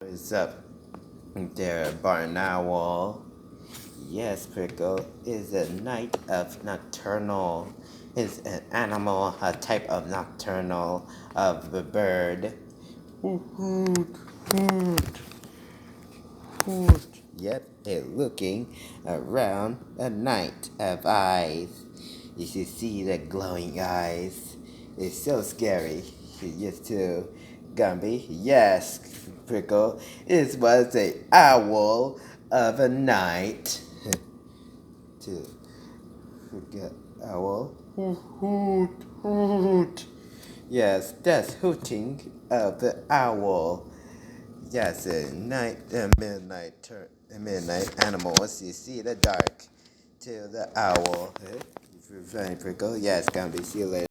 What's up there, barn owl? Yes, Prickle is a night of nocturnal. Is an animal, a type of nocturnal of a bird. Hoot, hoot, hoot, hoot. Yep, it looking around a night of eyes. You should see the glowing eyes. It's so scary. Yes, too. Gumby, yes, Prickle. It was a owl of a night. To forget owl. Hoot, hoot, hoot. Yes, that's hooting of the owl. Yes, midnight animals. You see the dark to the owl. Very Prickle. Yes, Gumby. See you later.